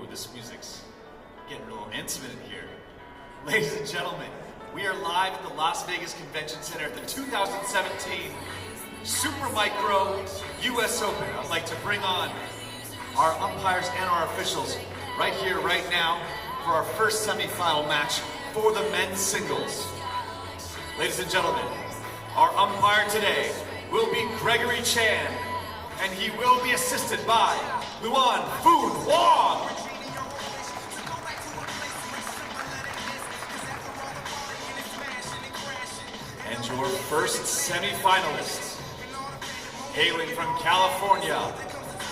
this music's getting a little intimate in here. Ladies and gentlemen, we are live at the Las Vegas Convention Center at the 2017 Super Micro US Open. I'd like to bring on our umpires and our officials right here, right now, for our first semifinal match for the men's singles. Ladies and gentlemen, our umpire today will be Gregory Chan, and he will be assisted by Luan Foon Wong. And your first semi-finalist, hailing from California,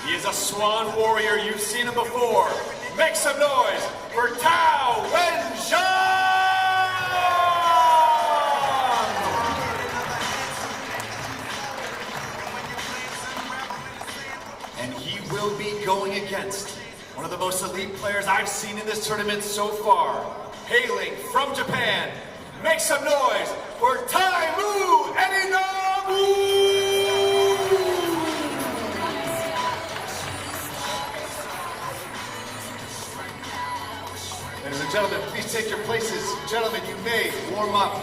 he is a Swan Warrior. You've seen him before. Make some noise for Wenzhang! And he will be going against one of the most elite players I've seen in this tournament so far, hailing from Japan. Make some noise for Taimu Arinobu! Ladies and gentlemen, please take your places. Gentlemen, you may warm up.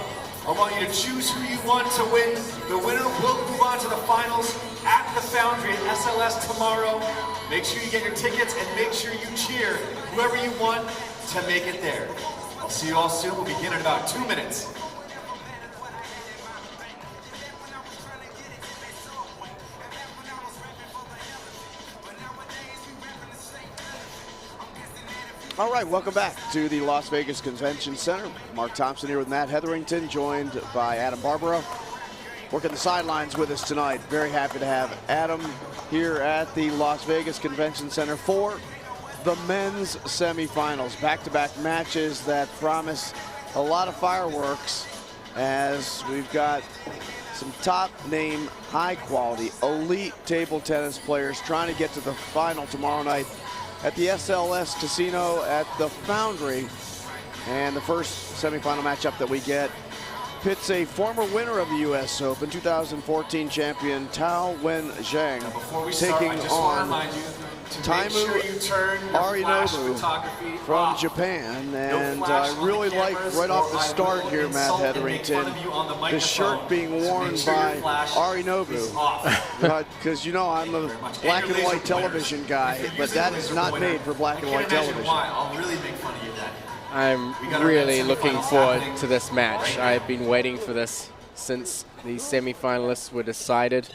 I want you to choose who you want to win. The winner will move on to the finals at the Foundry at SLS tomorrow. Make sure you get your tickets and make sure you cheer whoever you want to make it there. I'll see you all soon. We'll begin in about 2 minutes. All right, welcome back to the Las Vegas Convention Center. Mark Thompson here with Matt Hetherington, joined by Adam Barbara. Working the sidelines with us tonight. Very happy to have Adam here at the Las Vegas Convention Center for the men's semifinals. Back-to-back matches that promise a lot of fireworks, as we've got some top-name, high-quality, elite table tennis players trying to get to the final tomorrow night at the SLS Casino at the Foundry. And the first semifinal matchup that we get pits a former winner of the US Open, 2014 champion Wenzhang, taking on Taimu Arinobu from Japan. And I really like right off the start here, Matt Hetherington, the shirt being worn by Arinobu. Because you know I'm a black and white television guy, but that is not made for black and white television. I'll really make fun of you then. I'm really looking forward to this match. I've been waiting for this since the semifinalists were decided.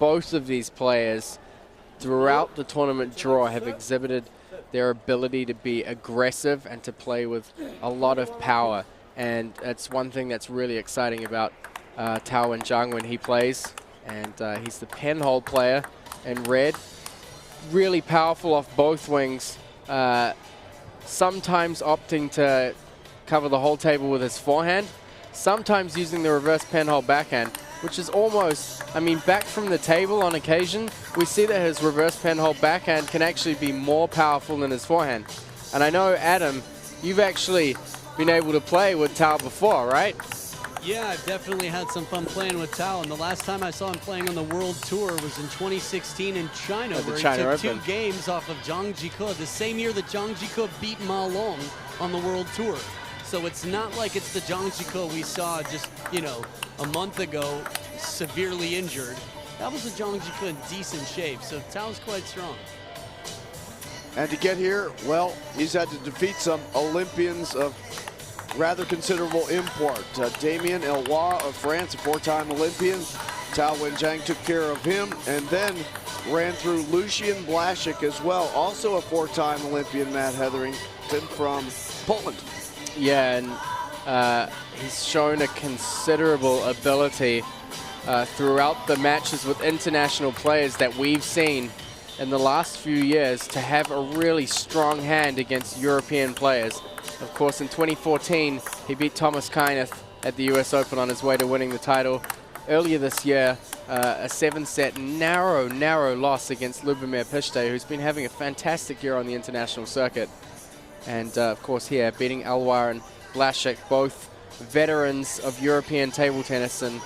Both of these players throughout the tournament draw have exhibited their ability to be aggressive and to play with a lot of power. And that's one thing that's really exciting about Wenzhang when he plays. And he's the penhold player in red. Really powerful off both wings. Sometimes opting to cover the whole table with his forehand, sometimes using the reverse penhold backhand, which is almost, I mean, back from the table on occasion, we see that his reverse penhold backhand can actually be more powerful than his forehand. And I know, Adam, you've actually been able to play with Tao before, right? Yeah, I've definitely had some fun playing with Tao, and the last time I saw him playing on the World Tour was in 2016 in China, where he took 2 games off of Zhang Jike, the same year that Zhang Jike beat Ma Long on the World Tour. So it's not like it's the Zhang Jike we saw just, you know, a month ago, severely injured. That was a Zhang Jike in decent shape, so Tao's quite strong. And to get here, well, he's had to defeat some Olympians of rather considerable import. Damien Eloi of France, a 4-time Olympian. Wenzhang took care of him and then ran through Lucien Blaszczak as well, also a 4-time Olympian, Matt Hetherington, from Poland. Yeah, and he's shown a considerable ability throughout the matches with international players that we've seen in the last few years to have a really strong hand against European players. Of course, in 2014, he beat Thomas Keineth at the US Open on his way to winning the title. Earlier this year, a 7-set narrow loss against Lubomir Pište, who's been having a fantastic year on the international circuit. And of course here, beating Eloi and Blaszczak, both veterans of European table tennis and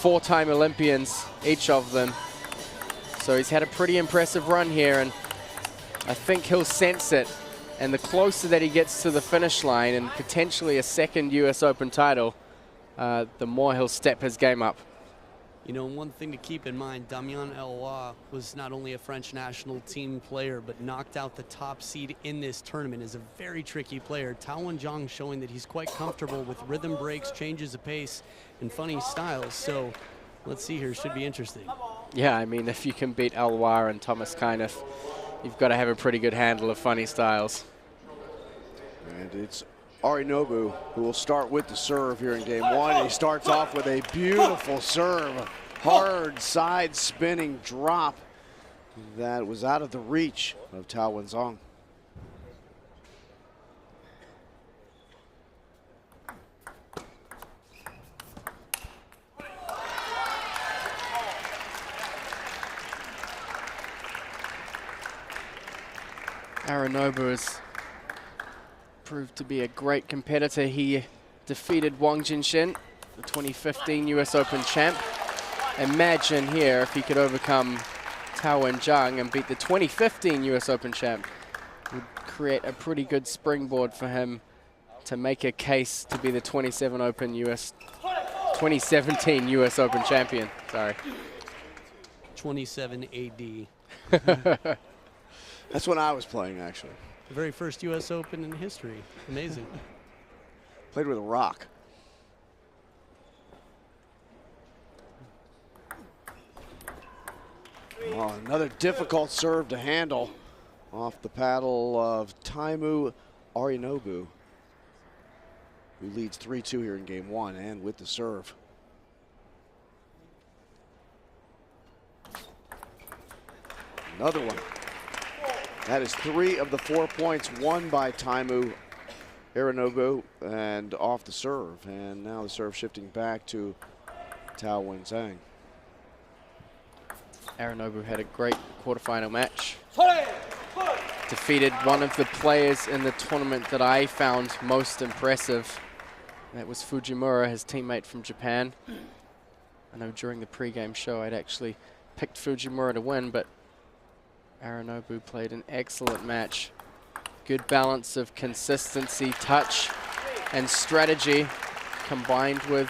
4-time Olympians, each of them. So he's had a pretty impressive run here, and I think he'll sense it. And the closer that he gets to the finish line and potentially a second US Open title, the more he'll step his game up. You know, one thing to keep in mind, Damien Eloi was not only a French national team player, but knocked out the top seed in this tournament. Is a very tricky player. Wenzhang showing that he's quite comfortable with rhythm breaks, changes of pace, and funny styles. So let's see here, should be interesting. Yeah, I mean, if you can beat Eloi and Thomas Keinef, you've got to have a pretty good handle of funny styles. And it's Arinobu who will start with the serve here in game one. He starts off with a beautiful serve. Hard side spinning drop that was out of the reach of Wenzhang. Arinobu has proved to be a great competitor. He defeated Wang Jinshin, the 2015 US Open champ. Imagine here if he could overcome Wenzhang and beat the 2015 US Open champ. Would create a pretty good springboard for him to make a case to be the 2017 US Open champion. Sorry. 27 AD. That's when I was playing, actually. The very first US Open in history. Amazing. Played with a rock. Oh, another difficult serve to handle off the paddle of Taimu Arinobu, who leads 3-2 here in game one and with the serve. Another one. That is 3 of the 4 points won by Taimu Arinobu and off the serve. And now the serve shifting back to Wenzhang. Arinobu had a great quarterfinal match. Defeated one of the players in the tournament that I found most impressive. That was Fujimura, his teammate from Japan. I know during the pre-game show I'd actually picked Fujimura to win, but Arinobu played an excellent match. Good balance of consistency, touch, and strategy combined with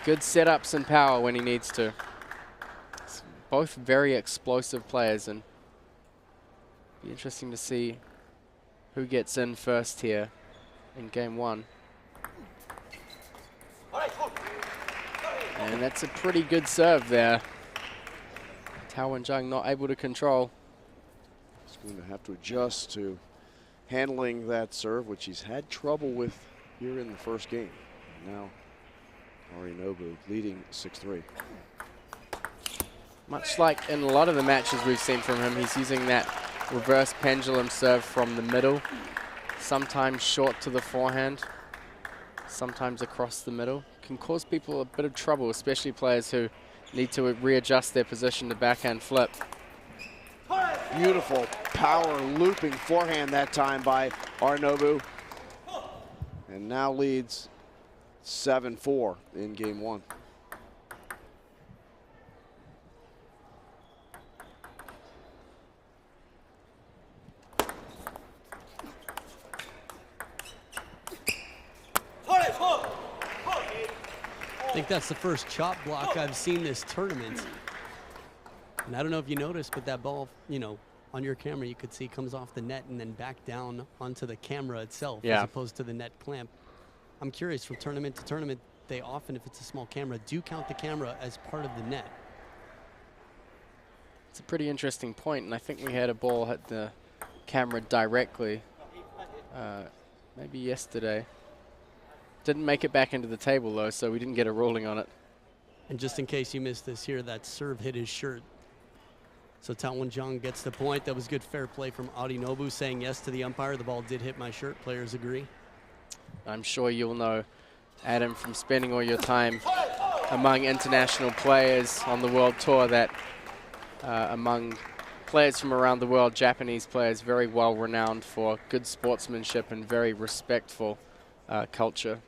good setups and power when he needs to. It's both very explosive players, and be interesting to see who gets in first here in game one. And that's a pretty good serve there. Wenzhang not able to control. He's going to have to adjust to handling that serve, which he's had trouble with here in the first game. Now Arinobu leading 6-3. Much like in a lot of the matches we've seen from him, he's using that reverse pendulum serve from the middle, sometimes short to the forehand, sometimes across the middle. Can cause people a bit of trouble, especially players who need to readjust their position to backhand flip. Beautiful power looping forehand that time by Arinobu. And now leads 7-4 in game one. I think that's the first chop block I've seen this tournament. And I don't know if you noticed, but that ball, you know, on your camera, you could see comes off the net and then back down onto the camera itself, as opposed to the net clamp. I'm curious, from tournament to tournament, they often, if it's a small camera, do count the camera as part of the net. It's a pretty interesting point, and I think we had a ball hit the camera directly, maybe yesterday. Didn't make it back into the table, though, so we didn't get a ruling on it. And just in case you missed this here, that serve hit his shirt. So Wenzhang gets the point. That was good fair play from Arinobu, saying yes to the umpire. The ball did hit my shirt. Players agree. I'm sure you'll know, Adam, from spending all your time among international players on the World Tour, that among players from around the world, Japanese players, very well renowned for good sportsmanship and very respectful culture.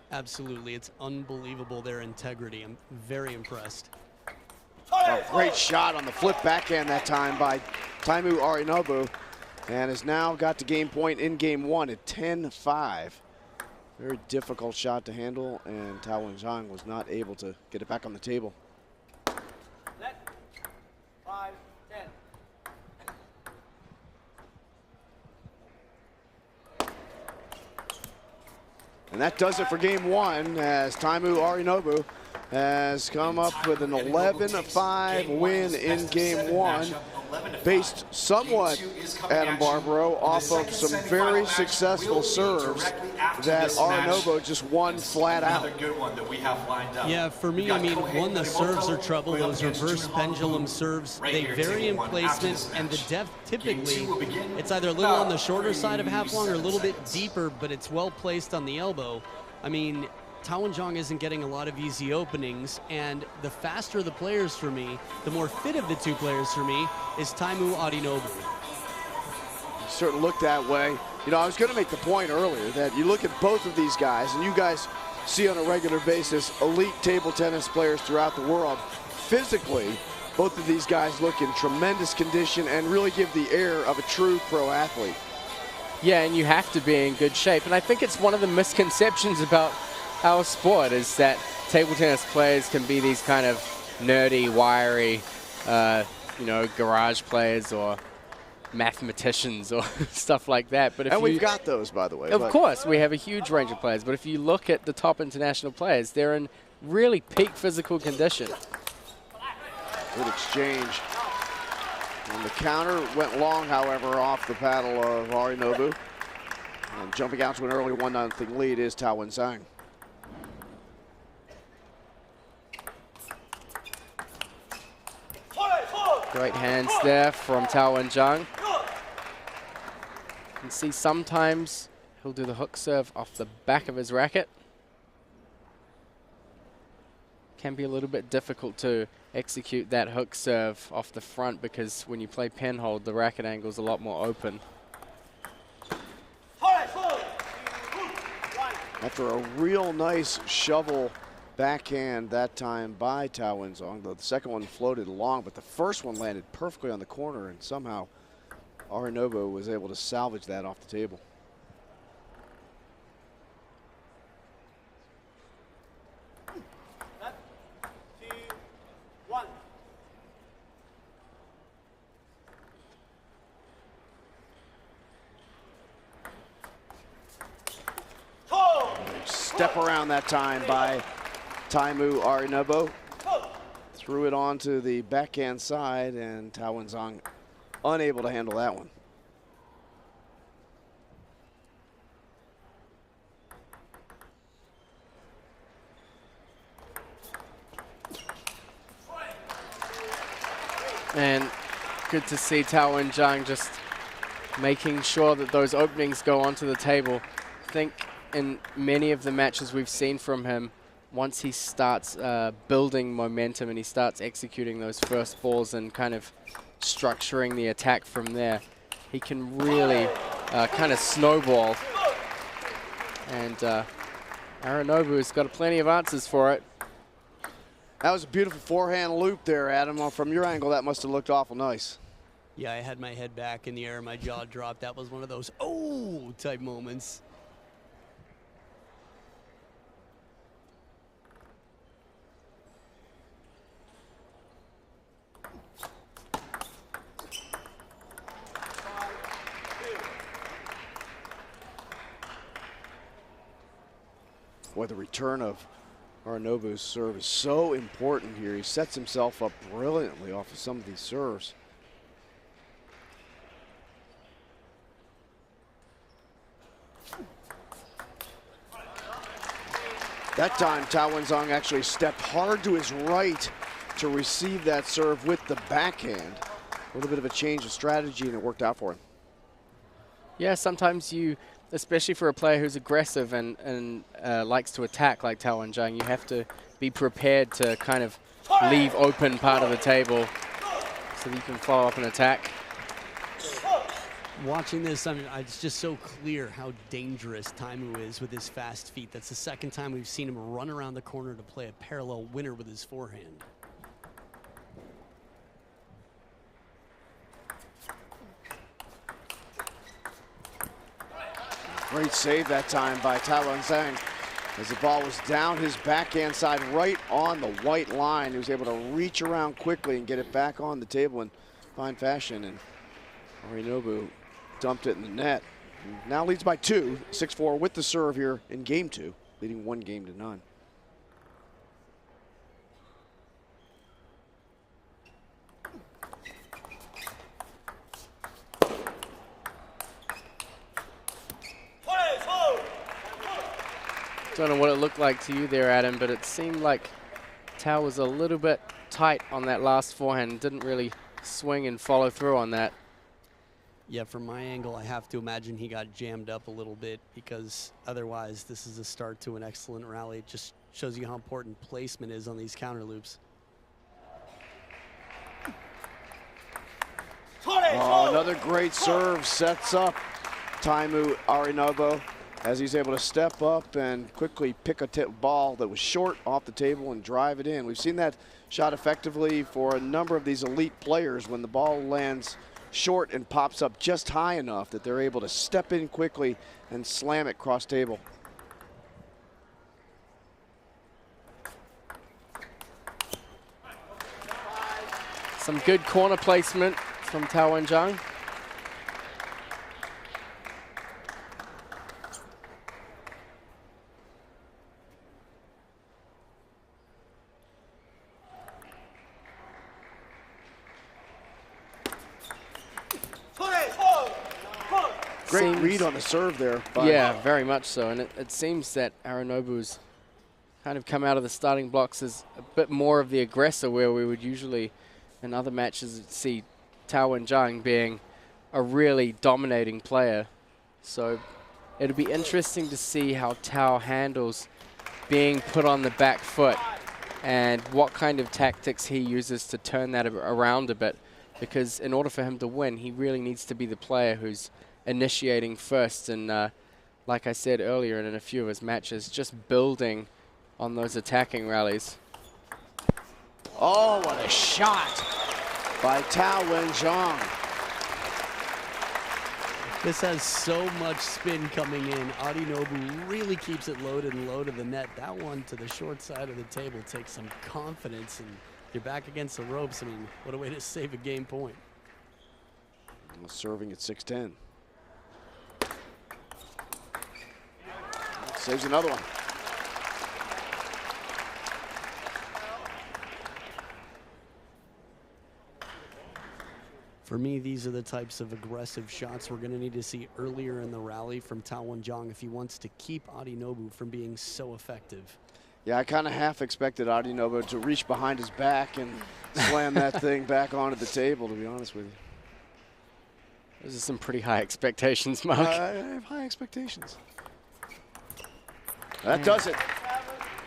Absolutely. It's unbelievable, their integrity. I'm very impressed. A great shot on the flip backhand that time by Taimu Arinobu, and has now got to game point in game 1 at 10-5. Very difficult shot to handle, and Wenzhang was not able to get it back on the table. And that does it for game 1, as Taimu Arinobu has come up with an 11-5 win in game 1, based somewhat, Adam Barbaro, off of some very successful serves that Arinobu just won flat out. Another good one that we have lined up. Yeah, for me, I mean, one, the serves are trouble. Those reverse pendulum serves, they vary in placement, and the depth typically, it's either a little on the shorter side of half long or a little bit deeper, but it's well placed on the elbow. I mean, Wenzhang isn't getting a lot of easy openings, and the faster the players for me, the more fit of the two players for me is Taimu Arinobu. Certainly looked that way. You know, I was going to make the point earlier that you look at both of these guys, and you guys see on a regular basis elite table tennis players throughout the world. Physically, both of these guys look in tremendous condition and really give the air of a true pro athlete. Yeah, and you have to be in good shape. And I think it's one of the misconceptions about our sport is that table tennis players can be these kind of nerdy, wiry, you know, garage players or mathematicians or stuff like that. But if we've got those, by the way. Of course, we have a huge range of players. But if you look at the top international players, they're in really peak physical condition. Good exchange. And the counter went long, however, off the paddle of Arinobu. And jumping out to an early 1-0 lead is Wenzhang. Great hands there from Wenzhang. You can see sometimes he'll do the hook serve off the back of his racket. Can be a little bit difficult to execute that hook serve off the front because when you play pen hold, the racket angle is a lot more open. After a real nice shovel backhand that time by Wenzhang, though the second one floated long, but the first one landed perfectly on the corner, and somehow Arinobu was able to salvage that off the table. Step around that time by Taimu Arinobu. Threw it onto the backhand side, and Wenzhang unable to handle that one. And good to see Wenzhang just making sure that those openings go onto the table. I think in many of the matches we've seen from him, once he starts building momentum and he starts executing those first balls and kind of structuring the attack from there, he can really kind of snowball. And Arinobu's got plenty of answers for it. That was a beautiful forehand loop there, Adam. From your angle, that must have looked awful nice. Yeah, I had my head back in the air, my jaw dropped. That was one of those oh type moments. Boy, the return of Arinobu's serve is so important here. He sets himself up brilliantly off of some of these serves. That time, Wenzhang actually stepped hard to his right to receive that serve with the backhand. A little bit of a change of strategy, and it worked out for him. Yeah, sometimes you, especially for a player who's aggressive and likes to attack like Wenzhang, you have to be prepared to kind of leave open part of the table so that you can follow up an attack. Watching this, I mean, it's just so clear how dangerous Taimu is with his fast feet. That's the second time we've seen him run around the corner to play a parallel winner with his forehand. Great save that time by Wenzhang. As the ball was down his backhand side right on the white line. He was able to reach around quickly and get it back on the table in fine fashion. And Arinobu dumped it in the net. Now leads by 2, 6-4 with the serve here in game 2, leading 1-0. Don't know what it looked like to you there, Adam, but it seemed like Tao was a little bit tight on that last forehand. Didn't really swing and follow through on that. Yeah, from my angle, I have to imagine he got jammed up a little bit, because otherwise this is a start to an excellent rally. It just shows you how important placement is on these counter loops. Oh, another great serve sets up Taimu Arinobu as he's able to step up and quickly pick a ball that was short off the table and drive it in. We've seen that shot effectively for a number of these elite players when the ball lands short and pops up just high enough that they're able to step in quickly and slam it cross table. Some good corner placement from Wenzhang. Great read on the serve there. Yeah, very much so. And it seems that Arinobu's kind of come out of the starting blocks as a bit more of the aggressor, where we would usually in other matches see Wenzhang being a really dominating player. So it'll be interesting to see how Tao handles being put on the back foot and what kind of tactics he uses to turn that around a bit. Because in order for him to win, he really needs to be the player who's initiating first, and like I said earlier in a few of his matches, just building on those attacking rallies. Oh, what a shot by Wenzhang. This has so much spin coming in. Arinobu really keeps it loaded and low to the net. That one to the short side of the table takes some confidence, and you're back against the ropes. I mean, what a way to save a game point. Serving at 6-10. Saves another one. For me, these are the types of aggressive shots we're going to need to see earlier in the rally from Wenzhang if he wants to keep Arinobu from being so effective. Yeah, I kind of half expected Arinobu to reach behind his back and slam that thing back onto the table, to be honest with you. Those are some pretty high expectations, Mark. I have high expectations. That does it.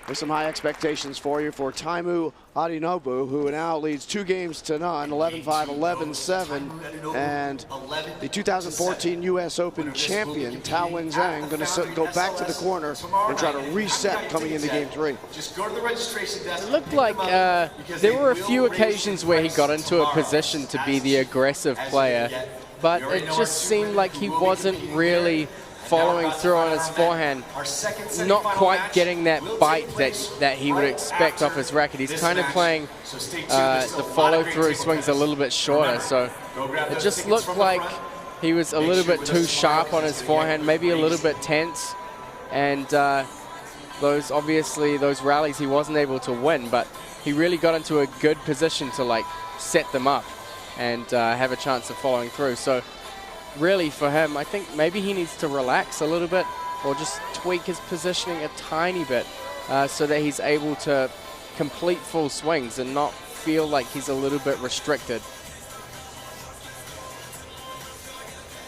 There's some high expectations for you for Taimu Arinobu, who now leads 2-0, 11-5, 11-7, and the 2014 U.S. Open champion Wenzhang going to go back to the corner and try to reset coming into Game 3. Just go to the registration desk. It looked like there were a few occasions where he got into a position to be the aggressive player, but it just seemed like he wasn't really following through on his forehand, not quite getting that bite that he would expect off his racket. He's kind of playing the follow-through swings a little bit shorter, so it just looked like he was a little bit too sharp on his forehand, maybe a little bit tense, and those rallies he wasn't able to win, but he really got into a good position to like set them up and have a chance of following through. So really for him, I think maybe he needs to relax a little bit or just tweak his positioning a tiny bit so that he's able to complete full swings and not feel like he's a little bit restricted.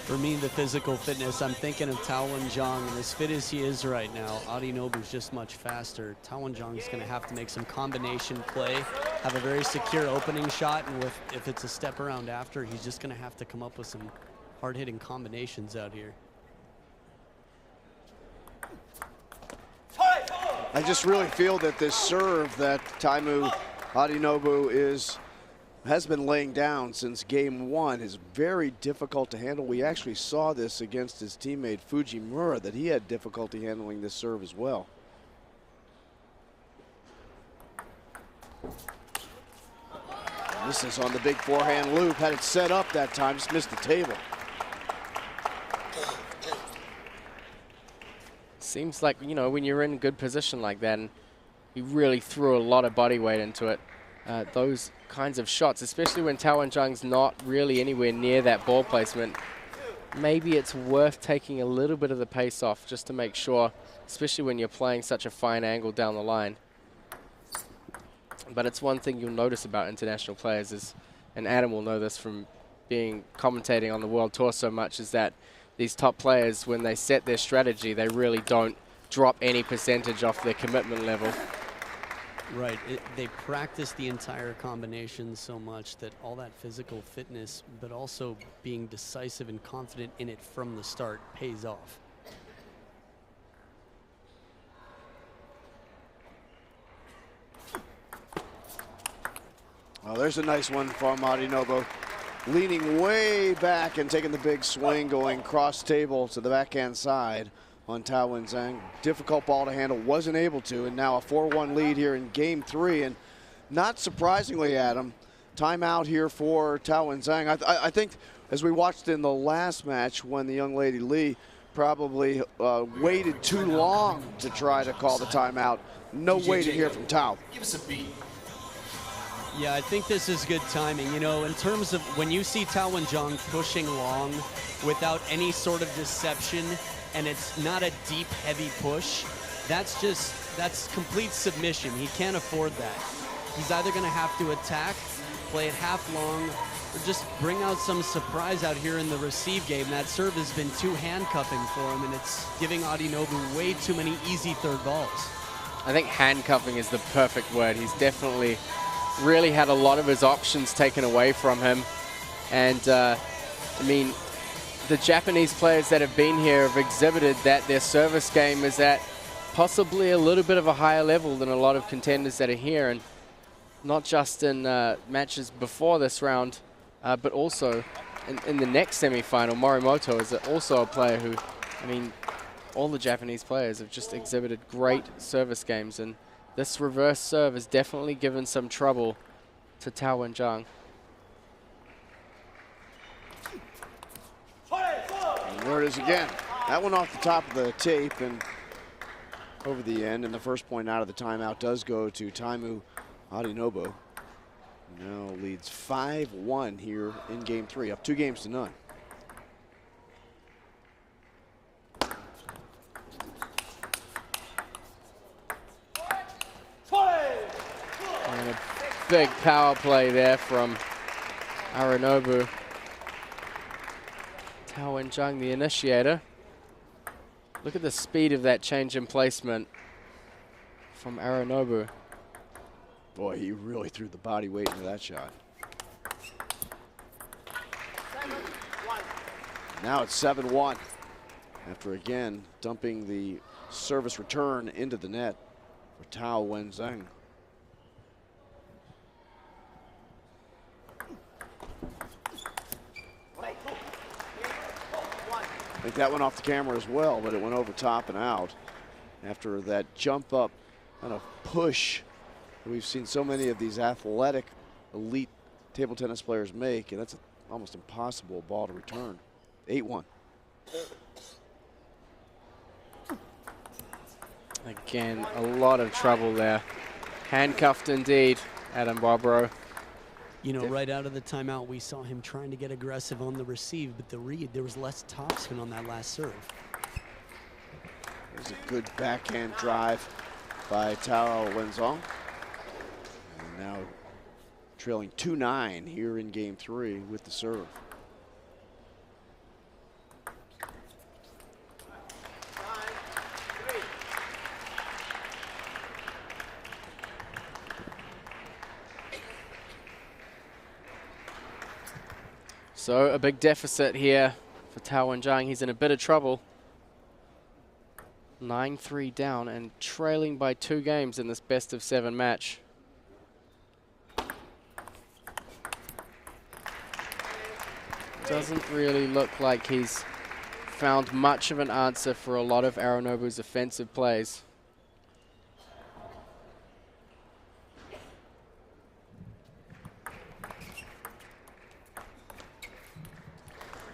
For me, the physical fitness, I'm thinking of Wenzhang, and as fit as he is right now, Arinobu's just much faster. Wenzhang's going to have to make some combination play, have a very secure opening shot, and if it's a step around after, he's just going to have to come up with some hard-hitting combinations out here. I just really feel that this serve that Taimu Arinobu is has been laying down since game 1 is very difficult to handle. We actually saw this against his teammate Fujimura, that he had difficulty handling this serve as well. This is on the big forehand loop. Had it set up that time, just missed the table. Seems like, you know, when you're in good position like that and you really threw a lot of body weight into it, those kinds of shots, especially when Tao Wenzhang's not really anywhere near that ball placement, maybe it's worth taking a little bit of the pace off just to make sure, especially when you're playing such a fine angle down the line. But it's one thing you'll notice about international players is, and Adam will know this from being commentating on the World Tour so much, is that these top players, when they set their strategy, they really don't drop any percentage off their commitment level. Right. They practice the entire combination so much that all that physical fitness, but also being decisive and confident in it from the start, pays off. Well, there's a nice one from Arinobu. Leaning way back and taking the big swing, going cross table to the backhand side on Tao Wenzhang. Difficult ball to handle, wasn't able to, and now a 4-1 lead here in game 3. And not surprisingly, Adam, timeout here for Tao Wenzhang. I think, as we watched in the last match, when the young lady Lee probably waited too long to try to call the timeout. No way to hear from Tao. Give us a beat. Yeah, I think this is good timing. You know, in terms of when you see Tao Wenzhang pushing long without any sort of deception, and it's not a deep, heavy push, that's complete submission. He can't afford that. He's either going to have to attack, play it half long, or just bring out some surprise out here in the receive game. That serve has been too handcuffing for him, and it's giving Arinobu way too many easy third balls. I think handcuffing is the perfect word. He's definitely really had a lot of his options taken away from him. And I mean, the Japanese players that have been here have exhibited that their service game is at possibly a little bit of a higher level than a lot of contenders that are here, and not just in matches before this round, but also in the next semi-final. Morimoto is also a player who, I mean, all the Japanese players have just exhibited great service games, and this reverse serve has definitely given some trouble to Tao Wenzhang. And there it is again. That one off the top of the tape and over the end, and the first point out of the timeout does go to Taimu Arinobu. Now leads 5-1 here in game 3, up 2-0. And a big power play there from Arinobu. Tao Wenzhang, the initiator. Look at the speed of that change in placement from Arinobu. Boy, he really threw the body weight into that shot. Now it's 7-1 after again dumping the service return into the net for Tao Wenzhang. I think that went off the camera as well, but it went over top and out after that jump up kind of push that we've seen so many of these athletic elite table tennis players make, and that's an almost impossible ball to return. 8-1. Again, a lot of trouble there. Handcuffed indeed, Adam Barbaro. You know, right out of the timeout, we saw him trying to get aggressive on the receive, but the read, there was less topspin on that last serve. There's a good backhand drive by Tao Wenzhang. And now trailing 2-9 here in game 3 with the serve. So a big deficit here for Tao Wenzhang. He's in a bit of trouble. 9-3 down and trailing by 2 games in this best of 7 match. doesn't really look like he's found much of an answer for a lot of Arinobu's offensive plays.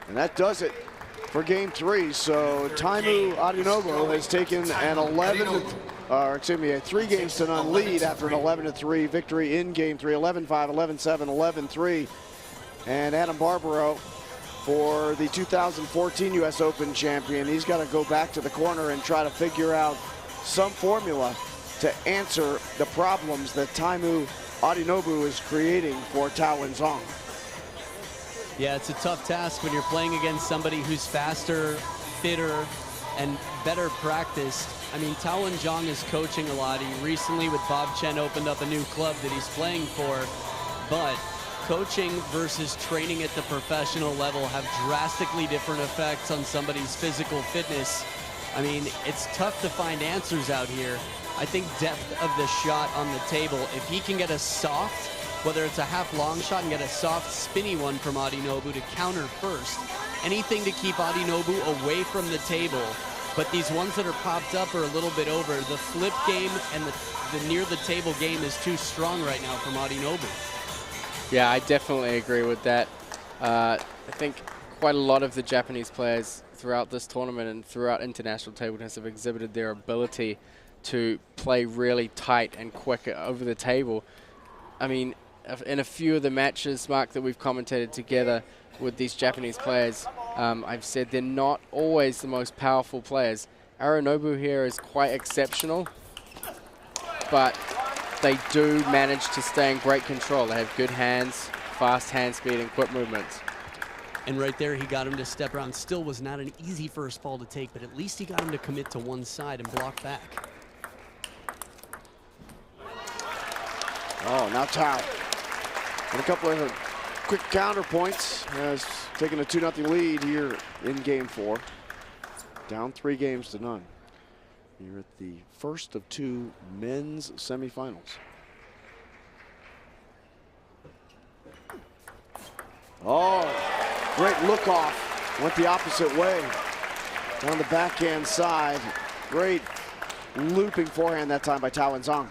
And that does it for game 3. So Taimu Arinobu has taken an 3 games to none lead after an 11-3 victory in game 3, 11-5, 11-7, 11-3. And Adam Barbaro, for the 2014 US Open champion, he's got to go back to the corner and try to figure out some formula to answer the problems that Taimu Arinobu is creating for Wenzhang. Yeah, it's a tough task when you're playing against somebody who's faster, fitter, and better practiced. I mean, Wenzhang is coaching a lot. He recently, with Bob Chen, opened up a new club that he's playing for. But coaching versus training at the professional level have drastically different effects on somebody's physical fitness. I mean, it's tough to find answers out here. I think depth of the shot on the table, if he can get a soft, whether it's a half-long shot and get a soft, spinny one from Arinobu to counter first, anything to keep Arinobu away from the table. But these ones that are popped up are a little bit over. The flip game and the near-the-table game is too strong right now from Arinobu. Yeah, I definitely agree with that. I think quite a lot of the Japanese players throughout this tournament and throughout international table tennis have exhibited their ability to play really tight and quick over the table. I mean, in a few of the matches, Mark, that we've commentated together with these Japanese players, I've said they're not always the most powerful players. Arinobu here is quite exceptional, but they do manage to stay in great control. They have good hands, fast hand speed, and quick movements. And right there, he got him to step around. Still was not an easy first ball to take, but at least he got him to commit to one side and block back. Oh, now Tao. And a couple of quick counterpoints. Has taken a 2-0 lead here in game 4. Down 3 games to none. You're at the first of 2 men's semifinals. Oh, great look off. Went the opposite way. Down the backhand side. Great looping forehand that time by Wenzhang.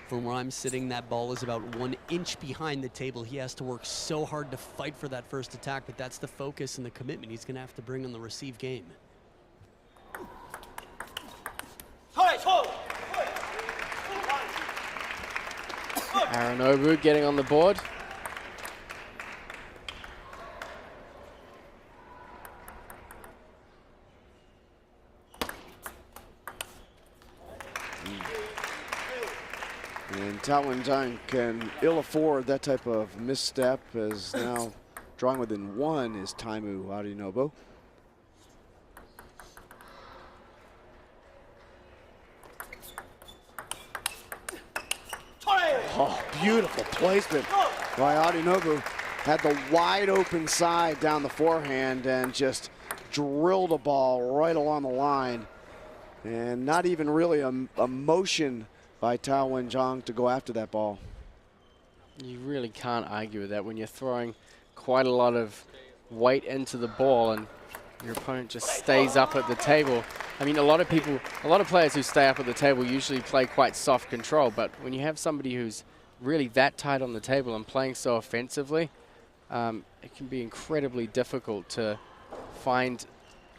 From where I'm sitting, that ball is about 1 inch behind the table. He has to work so hard to fight for that first attack, but that's the focus and the commitment he's going to have to bring on the receive game. Arinobu getting on the board. And Wenzhang can ill afford that type of misstep, as now drawing within 1 is Taimu Arinobu. Oh, beautiful placement by Arinobu. Had the wide open side down the forehand and just drilled a ball right along the line. And not even really a motion by Wenzhang to go after that ball. You really can't argue with that when you're throwing quite a lot of weight into the ball and your opponent just stays up at the table. I mean, a lot of players who stay up at the table usually play quite soft control, but when you have somebody who's really that tight on the table and playing so offensively, it can be incredibly difficult to find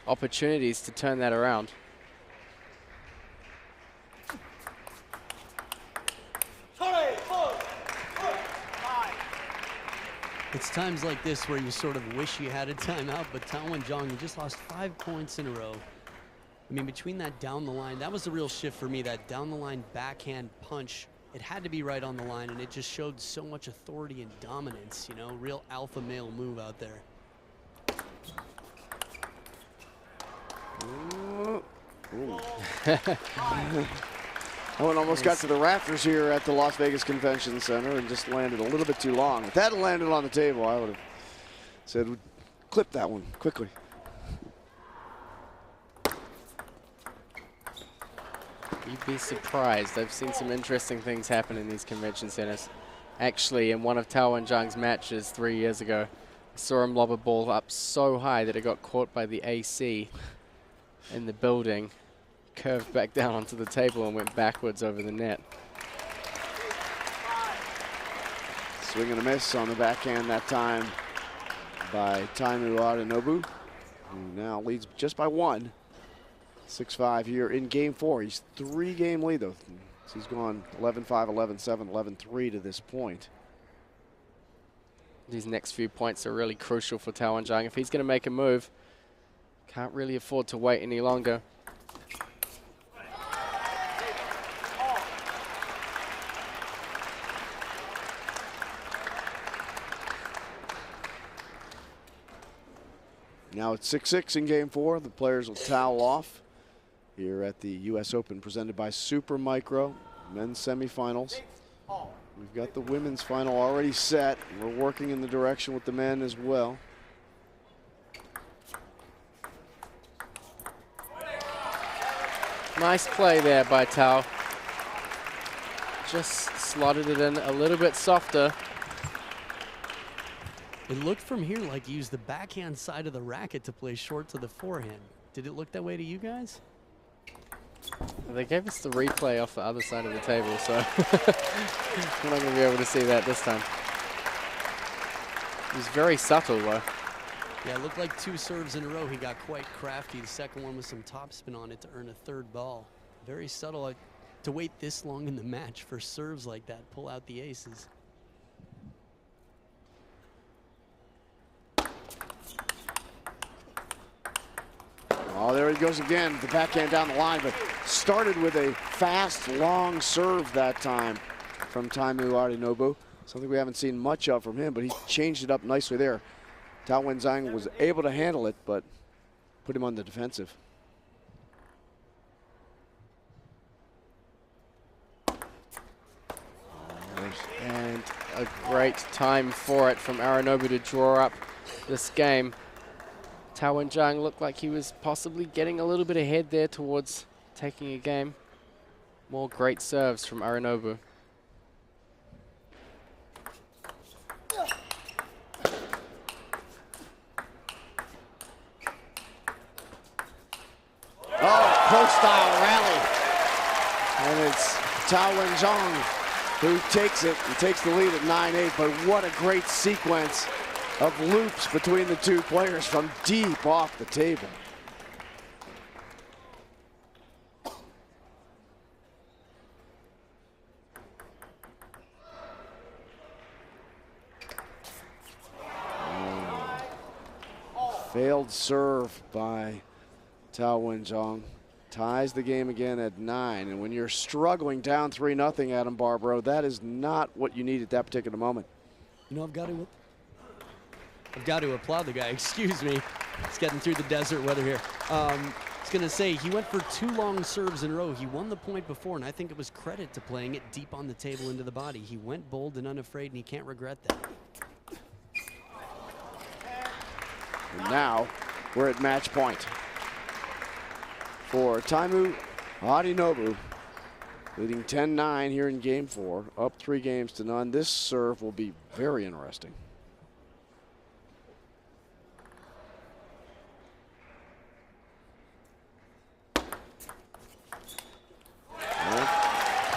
opportunities to turn that around. It's times like this where you sort of wish you had a timeout, but Wenzhang, he just lost 5 points in a row. I mean, between that down the line, that was the real shift for me, that down the line backhand punch. It had to be right on the line, and it just showed so much authority and dominance, you know, real alpha male move out there. That one almost got to the rafters here at the Las Vegas Convention Center and just landed a little bit too long. If that had landed on the table, I would have said, clip that one quickly. You'd be surprised. I've seen some interesting things happen in these convention centers. Actually, in one of Wenzhang's matches 3 years ago, Saw him lob a ball up so high that it got caught by the AC in the building, curved back down onto the table and went backwards over the net. Swing and a miss on the backhand that time by Taimu Arinobu, who now leads just by 1. 6-5 here in game 4. He's 3-game lead though. So he's gone 11-5, 11-7, 11-3 to this point. These next few points are really crucial for Wenzhang. If he's going to make a move, can't really afford to wait any longer. Now it's 6-6 in game 4. The players will towel off here at the U.S. Open presented by Super Micro, men's semifinals. We've got the women's final already set. We're working in the direction with the men as well. Nice play there by Tao. Just slotted it in a little bit softer. It looked from here like he used the backhand side of the racket to play short to the forehand. Did it look that way to you guys? They gave us the replay off the other side of the table, so we're not going to be able to see that this time. It was very subtle, though. Yeah, it looked like 2 serves in a row. He got quite crafty. The second one with some topspin on it to earn a 3rd ball. Very subtle to wait this long in the match for serves like that. Pull out the aces. Oh, there he goes again. The backhand down the line, but started with a fast, long serve that time from Taimu Arinobu. Something we haven't seen much of from him, but he changed it up nicely there. Wenzhang was able to handle it, but put him on the defensive. And a great time for it from Arinobu to draw up this game. Wenzhang looked like he was possibly getting a little bit ahead there towards taking a game. More great serves from Arinobu. Oh, pro-style rally. And it's Wenzhang who takes it and takes the lead at 9-8. But what a great sequence of loops between the 2 players from deep off the table. Failed serve by Wenzhang. Ties the game again at 9. And when you're struggling down 3-0, Adam Barbaro, that is not what you need at that particular moment. You know, I've got to applaud the guy. Excuse me. It's getting through the desert weather here. I was going to say, he went for 2 long serves in a row. He won the point before, and I think it was credit to playing it deep on the table into the body. He went bold and unafraid, and he can't regret that. And now we're at match point for Taimu Arinobu, leading 10-9 here in game 4, up 3-0. This serve will be very interesting.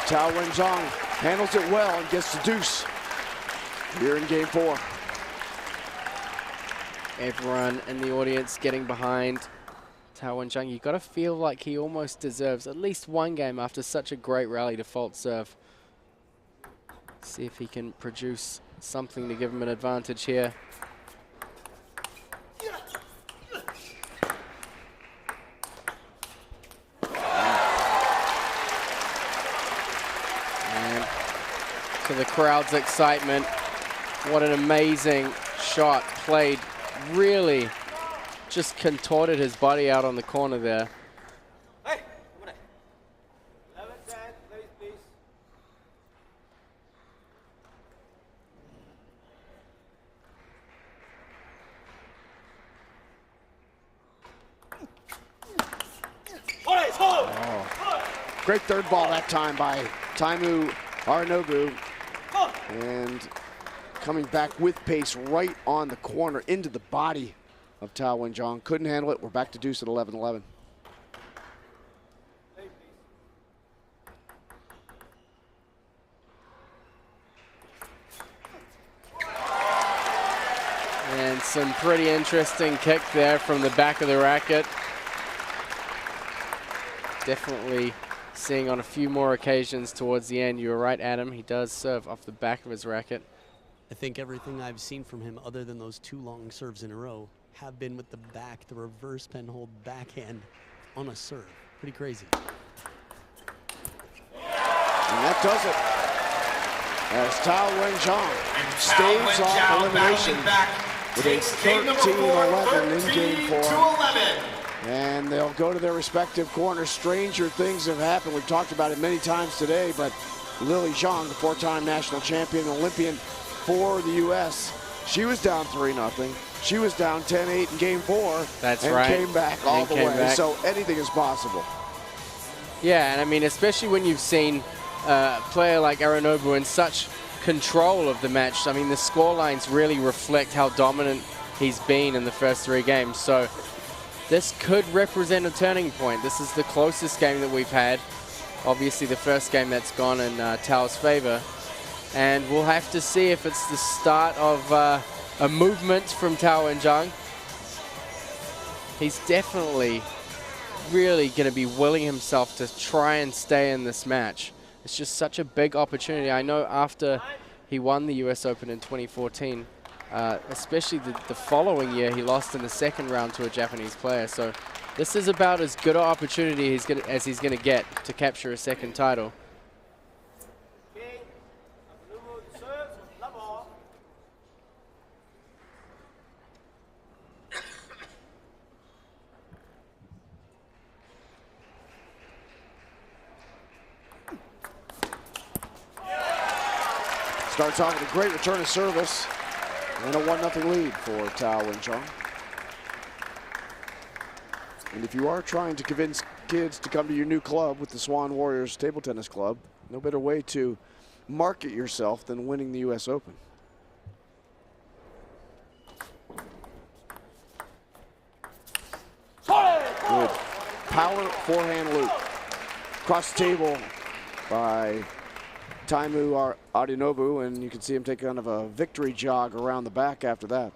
Wenzhang handles it well and gets the deuce here in game 4. Everyone in the audience getting behind Wenzhang. You got to feel like he almost deserves at least 1 game after such a great rally to fault serve. See if he can produce something to give him an advantage here. And to the crowd's excitement, what an amazing shot played. Really just contorted his body out on the corner there. Hey, 11-10, ladies, please. Oh. Great 3rd ball that time by Taimu Arinobu. And coming back with pace right on the corner into the body of Tao Wenzhang. Couldn't handle it. We're back to deuce at 11-11. And some pretty interesting kick there from the back of the racket. Definitely seeing on a few more occasions towards the end. You were right, Adam. He does serve off the back of his racket. I think everything I've seen from him, other than those 2 long serves in a row, have been with the back, the reverse pen hold backhand on a serve. Pretty crazy. And that does it. As Tao Wenzhang staves off elimination with a 13-11 in game 4. And they'll go to their respective corners. Stranger things have happened. We've talked about it many times today, but Lily Zhang, the 4-time national champion, Olympian for the U.S., she was down 3-0. She was down 10-8 in game 4. That's and right. Came back all the way. So anything is possible. Yeah, and I mean, especially when you've seen a player like Arinobu in such control of the match. I mean, the score lines really reflect how dominant he's been in the first 3 games. So this could represent a turning point. This is the closest game that we've had. Obviously, the first game that's gone in Tao's favor. And we'll have to see if it's the start of a movement from Tao Wenzhang. He's definitely really going to be willing himself to try and stay in this match. It's just such a big opportunity. I know after he won the US Open in 2014, especially the following year, he lost in the 2nd round to a Japanese player. So this is about as good an opportunity as he's going to get to capture a 2nd title. Starts off with a great return of service and a 1-0 lead for Tao Wenzhang. And if you are trying to convince kids to come to your new club with the Swan Warriors Table Tennis Club, no better way to market yourself than winning the US Open. Good power forehand loop. Across the table by Taimu Arinobu, and you can see him take kind of a victory jog around the back after that.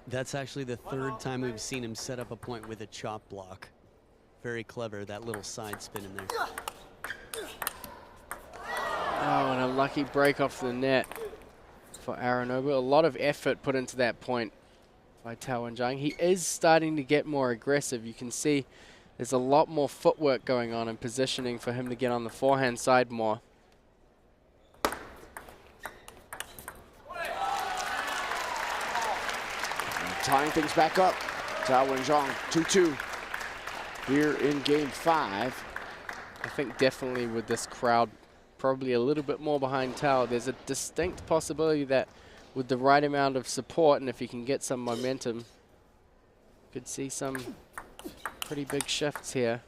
That's actually the 3rd time we've seen him set up a point with a chop block. Very clever, that little side spin in there. Oh, and a lucky break off the net for Arinobu. A lot of effort put into that point by Tao Wenzhang. He is starting to get more aggressive. You can see there's a lot more footwork going on and positioning for him to get on the forehand side more. Tying things back up. Tao Wenzhang 2-2 here in game 5. I think definitely with this crowd probably a little bit more behind Tao, there's a distinct possibility that with the right amount of support and if he can get some momentum, could see some pretty big shifts here.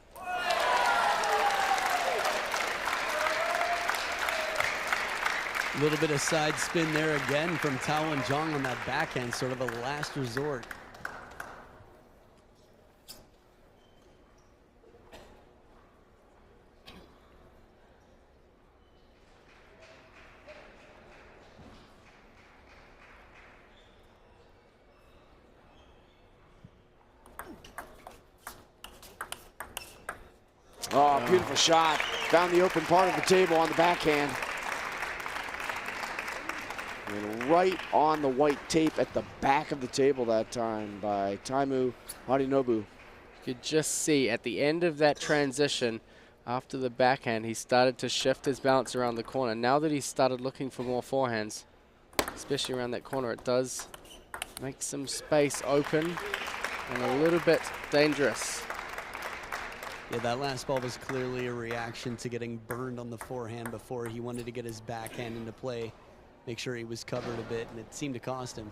A little bit of side spin there again from Tao Wenzhang on that backhand, sort of a last resort. Oh, beautiful shot. Found the open part of the table on the backhand. And right on the white tape at the back of the table that time by Taimu Arinobu. You could just see at the end of that transition, after the backhand, he started to shift his balance around the corner. Now that he's started looking for more forehands, especially around that corner, it does make some space open and a little bit dangerous. Yeah, that last ball was clearly a reaction to getting burned on the forehand before. He wanted to get his backhand into play, make sure he was covered a bit, and it seemed to cost him.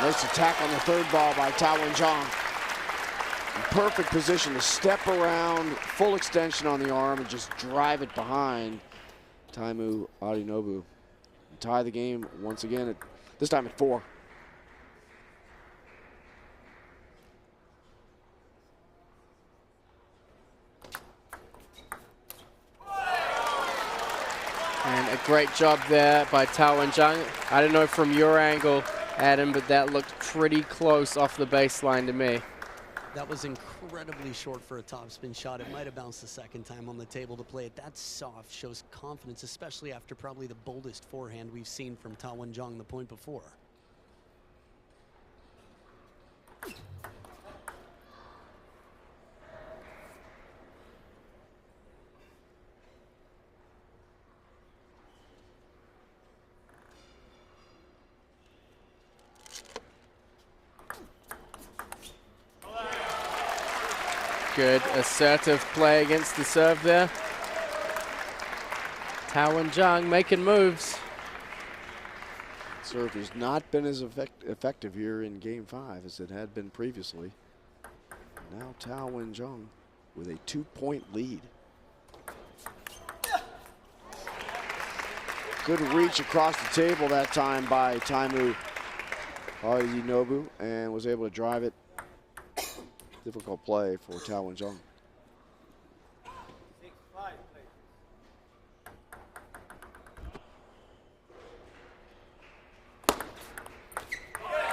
Nice attack on the third ball by Tao Wenzhang. Perfect position to step around, full extension on the arm, and just drive it behind Taimu Arinobu. Tie the game once again, this time at 4. And a great job there by Wenzhang. I don't know from your angle, Adam, but that looked pretty close off the baseline to me. That was incredibly short for a topspin shot. It might have bounced the second time on the table to play it. That soft shows confidence, especially after probably the boldest forehand we've seen from Wenzhang the point before. Good assertive play against the serve there. Wenzhang making moves. Serve has not been as effective here in Game 5 as it had been previously. Now Wenzhang with a 2-point lead. Good reach across the table that time by Taimu Arinobu, and was able to drive it. Difficult play for Wenzhang. 6-5,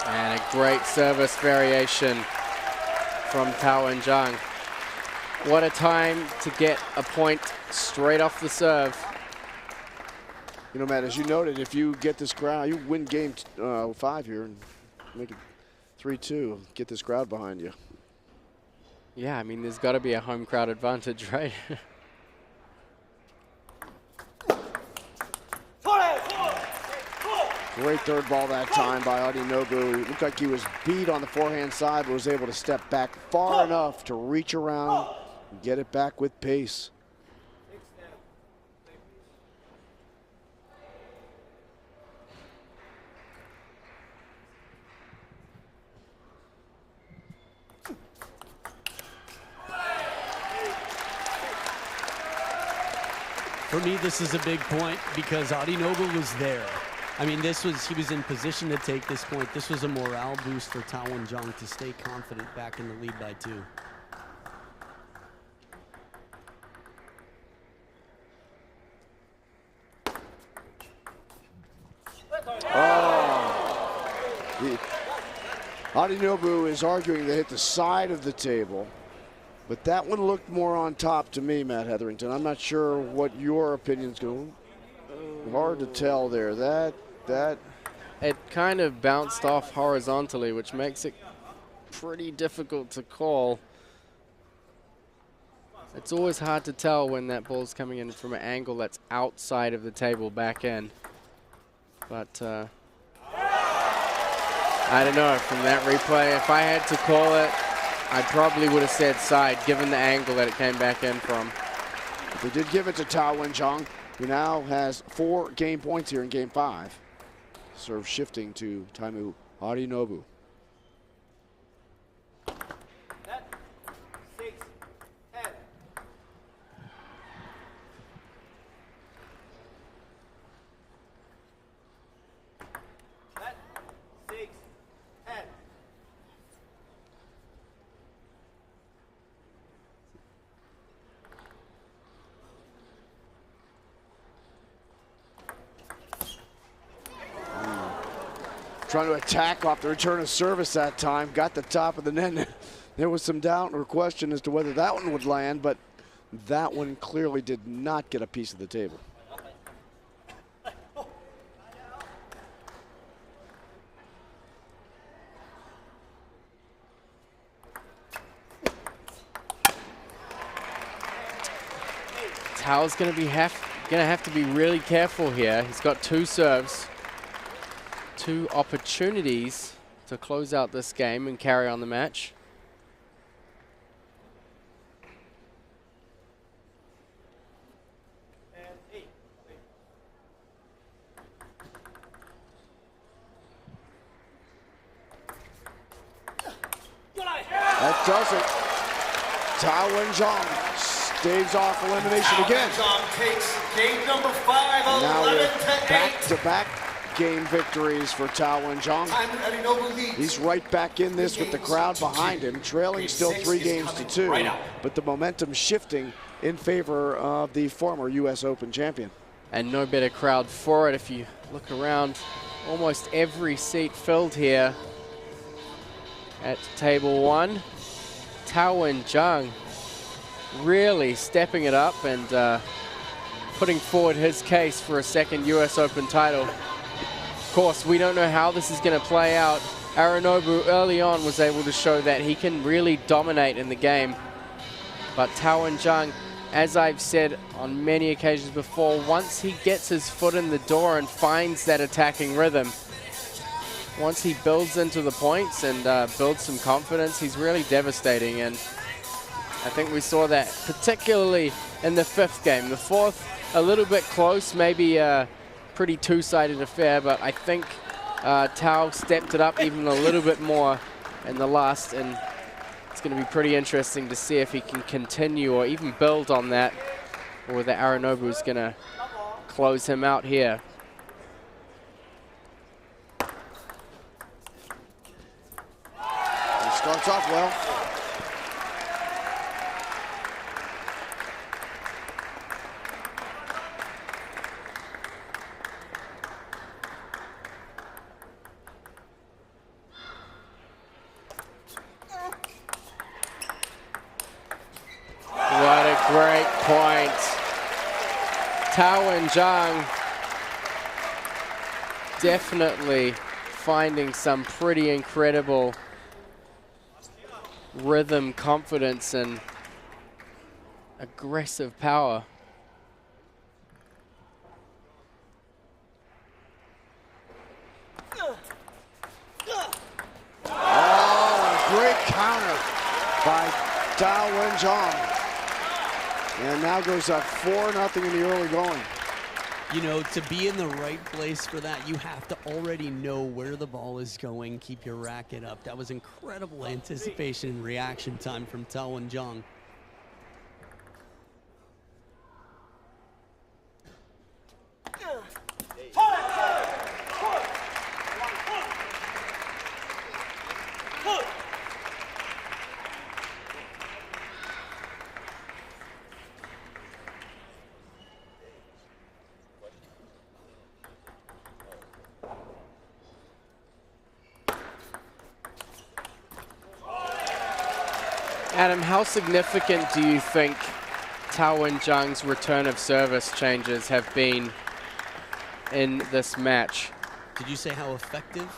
And a great service variation from Wenzhang. What a time to get a point straight off the serve. You know, Matt, as you noted, if you get this crowd, you win Game 5 here and make it 3-2. Get this crowd behind you. Yeah, I mean, there's got to be a home crowd advantage, right? Great third ball that time by Arinobu. Looked like he was beat on the forehand side, but was able to step back far enough to reach around and get it back with pace. For me, this is a big point because Arinobu was there. I mean, he was in position to take this point. This was a morale boost for Wenzhang to stay confident back in the lead by 2. Arinobu is arguing to hit the side of the table, but that one looked more on top to me, Matt Hetherington. I'm not sure what your opinion's going. Hard to tell there. It kind of bounced off horizontally, which makes it pretty difficult to call. It's always hard to tell when that ball's coming in from an angle that's outside of the table back in. But I don't know, from that replay, if I had to call it, I probably would have said side, given the angle that it came back in from. They did give it to Wenzhang, who now has 4 game points here in Game 5. Serve shifting to Taimu Arinobu. That 6-10. That 6-10. Trying to attack off the return of service that time. Got the top of the net. There was some doubt or question as to whether that one would land, but that one clearly did not get a piece of the table. Tao's going to have to be really careful here. He's got 2 serves. 2 opportunities to close out this game and carry on the match. That does it. Wenzhang staves off elimination again. Wenzhang takes game number 5, Now 11 with to 8. back-to-back game victories for Wenzhang. Arinobu leads. He's right back in this with the crowd behind him, trailing still 3 games to 2, but the momentum shifting in favor of the former U.S. Open champion. And no better crowd for it. If you look around, almost every seat filled here at table 1. Wenzhang really stepping it up and putting forward his case for a second U.S. Open title. Of course, we don't know how this is going to play out. Arinobu early on was able to show that he can really dominate in the game. But Wenzhang, as I've said on many occasions before, once he gets his foot in the door and finds that attacking rhythm, once he builds into the points and builds some confidence, he's really devastating. And I think we saw that particularly in the 5th game. The 4th, a little bit close, maybe a pretty two-sided affair, but I think Tao stepped it up even a little bit more in the last, and it's going to be pretty interesting to see if he can continue or even build on that, or whether Arinobu is going to close him out here. He starts off well. What a great point. Wenzhang definitely finding some pretty incredible rhythm, confidence, and aggressive power. Oh, a great counter by Wenzhang. And now goes up 4-0 in the early going. You know, to be in the right place for that, you have to already know where the ball is going, keep your racket up. That was incredible anticipation and reaction time from Wenzhang. Adam, how significant do you think Wenzhang's return of service changes have been in this match? Did you say how effective?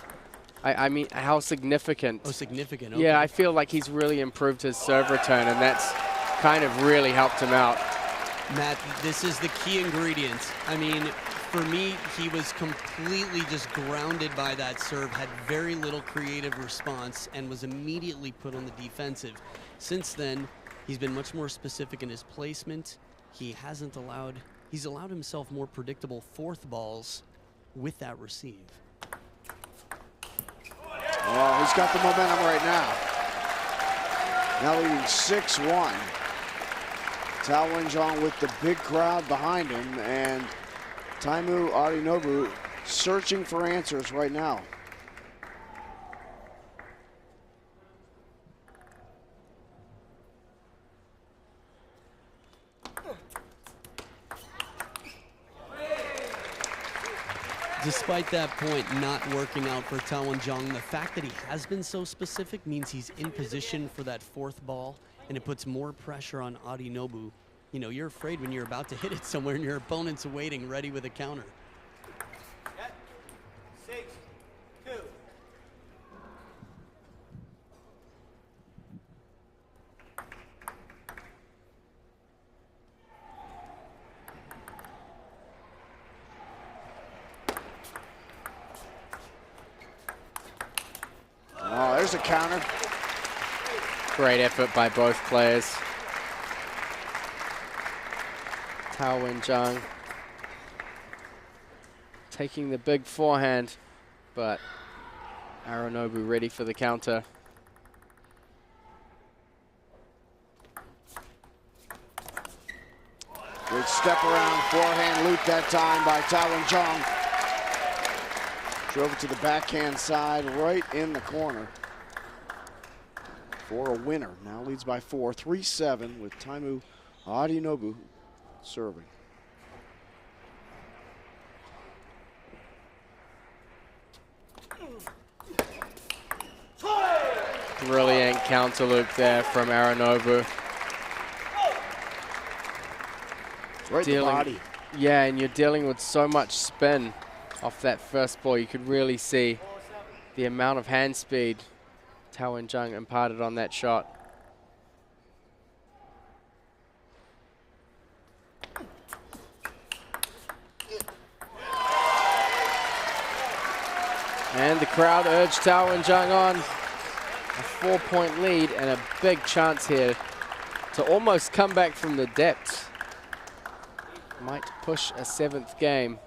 I mean, how significant? Oh, significant. Okay. Yeah, I feel like he's really improved his serve return, and that's kind of really helped him out. Matt, this is the key ingredient. I mean, for me, he was completely just grounded by that serve, had very little creative response, and was immediately put on the defensive. Since then, he's been much more specific in his placement. He's allowed himself more predictable 4th balls with that receive. Oh, he's got the momentum right now. Now leading 6-1. Wenzhang with the big crowd behind him, and Taimu Arinobu searching for answers right now. Despite that point not working out for Wenzhang, the fact that he has been so specific means he's in position for that 4th ball, and it puts more pressure on Arinobu. You know, you're afraid when you're about to hit it somewhere and your opponent's waiting, ready with a counter. 6-2. Oh, there's a counter. Great effort by both players. Wenzhang taking the big forehand, but Arinobu ready for the counter. Great step around, forehand loop that time by Wenzhang. Drove it to the backhand side, right in the corner for a winner. Now leads by 4, 3-7 with Taimu Arinobu serving. Brilliant counter loop there from Arinobu. Right in the body. Yeah, and you're dealing with so much spin off that first ball. You could really see the amount of hand speed Wenzhang imparted on that shot. And the crowd urged Wenzhang on. A 4-point lead and a big chance here to almost come back from the depths. Might push a 7th game.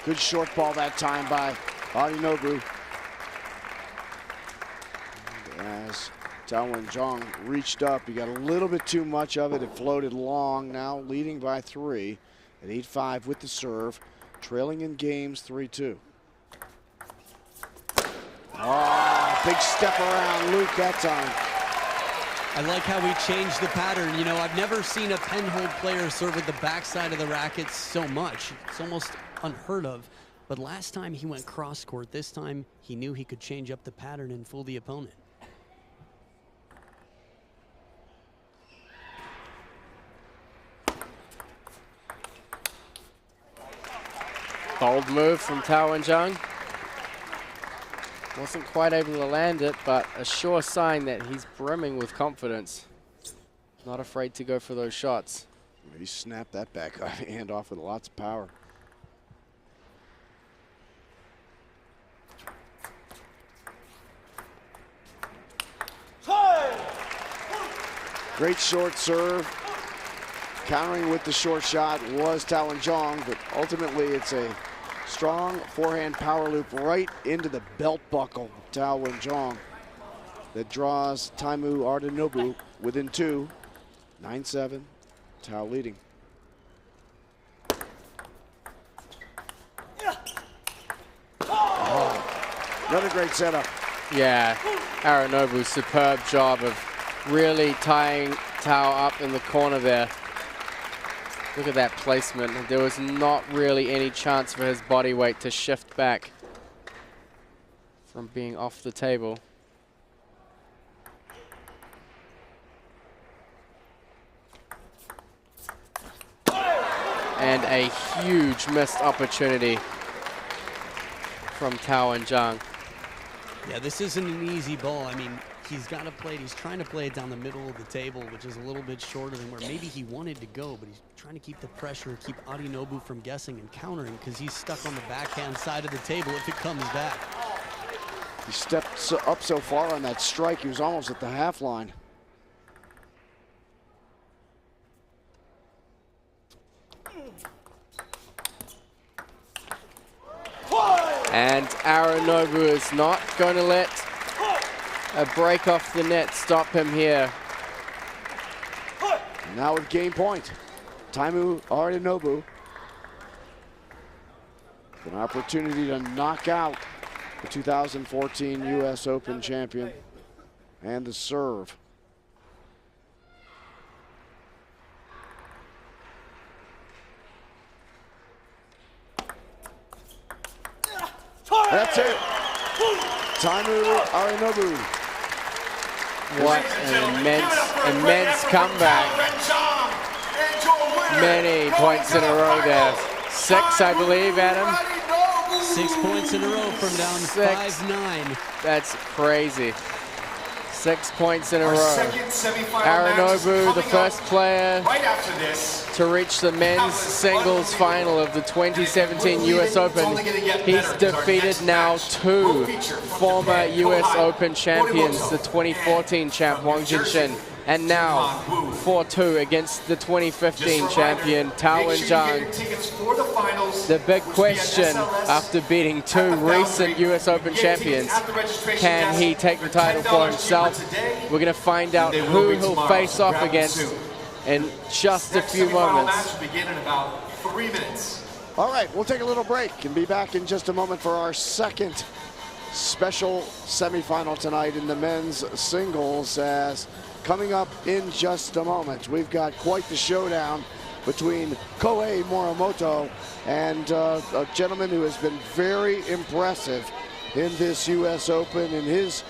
Good short ball that time by Arinobu. As Wenzhang reached up, he got a little bit too much of it. It floated long, now leading by 3 at 8-5 with the serve, trailing in games 3-2. Oh, big step around Luke that time. I like how he changed the pattern. You know, I've never seen a penhold player serve with the backside of the racket so much. It's almost unheard of. But last time he went cross court. This time he knew he could change up the pattern and fool the opponent. Bold move from Wenzhang. Wasn't quite able to land it, but a sure sign that he's brimming with confidence. Not afraid to go for those shots. He snapped that back hand off with lots of power. Great short serve. Countering with the short shot was Wenzhang, but ultimately it's a strong forehand power loop right into the belt buckle of Wenzhang that draws Taimu Arinobu within 2, 9-7, Tao leading. Oh, another great setup. Yeah, Arinobu's superb job of really tying Tao up in the corner there. Look at that placement. There was not really any chance for his body weight to shift back from being off the table. And a huge missed opportunity from Wenzhang. Yeah, this isn't an easy ball. I mean, he's got to play it. He's trying to play it down the middle of the table, which is a little bit shorter than where maybe he wanted to go, but he's trying to keep the pressure, keep Arinobu from guessing and countering because he's stuck on the backhand side of the table if it comes back. He stepped up so far on that strike, he was almost at the half line. And Arinobu is not going to let a break off the net stop him here. Now with game point, Taimu Arinobu. An opportunity to knock out the 2014 U.S. Open champion and the serve. That's it. Taimu Arinobu. What an immense comeback. Many points in a row there. 6, I believe, Adam. 6 points in a row from down 5-9. That's crazy. 6 points in a row. Arinobu, the first player to reach the men's singles final of the 2017 US Open. He's defeated now 2 former US Open champions, the 2014 champ Wang Jinshin And now 4-2 against the 2015 champion, Wenzhang. The big question after beating two recent US Open champions, can he take the title for himself? We're going to find out who he'll face off against in just a few moments. All right, we'll take a little break and be back in just a moment for our second special semifinal tonight in the men's singles. As coming up in just a moment, we've got quite the showdown between Kohei Morimoto and a gentleman who has been very impressive in this US Open in his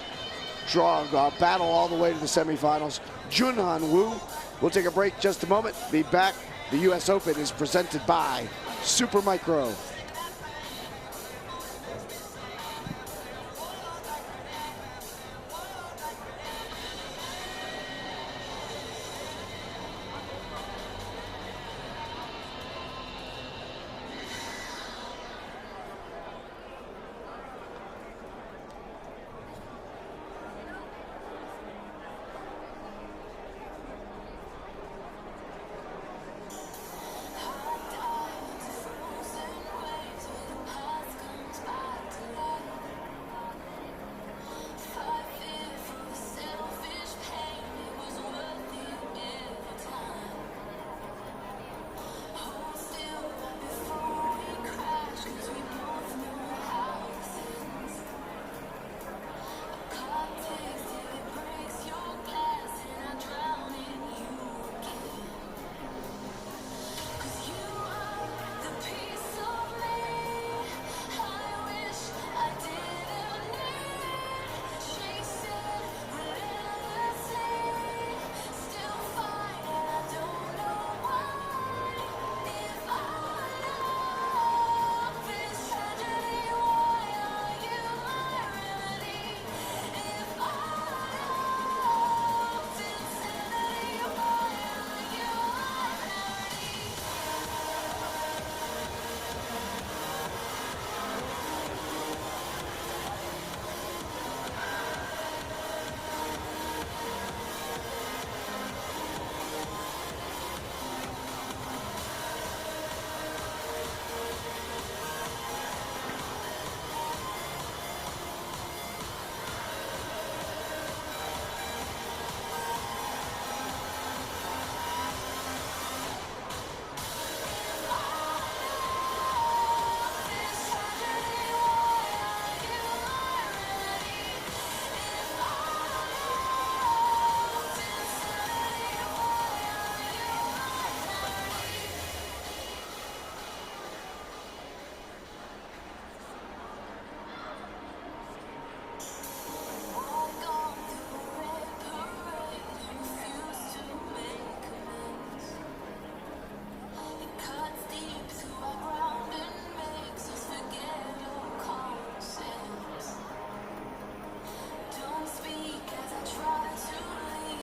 battle all the way to the semifinals, Junhan Wu. We'll take a break just a moment, be back. The US Open is presented by Super Micro.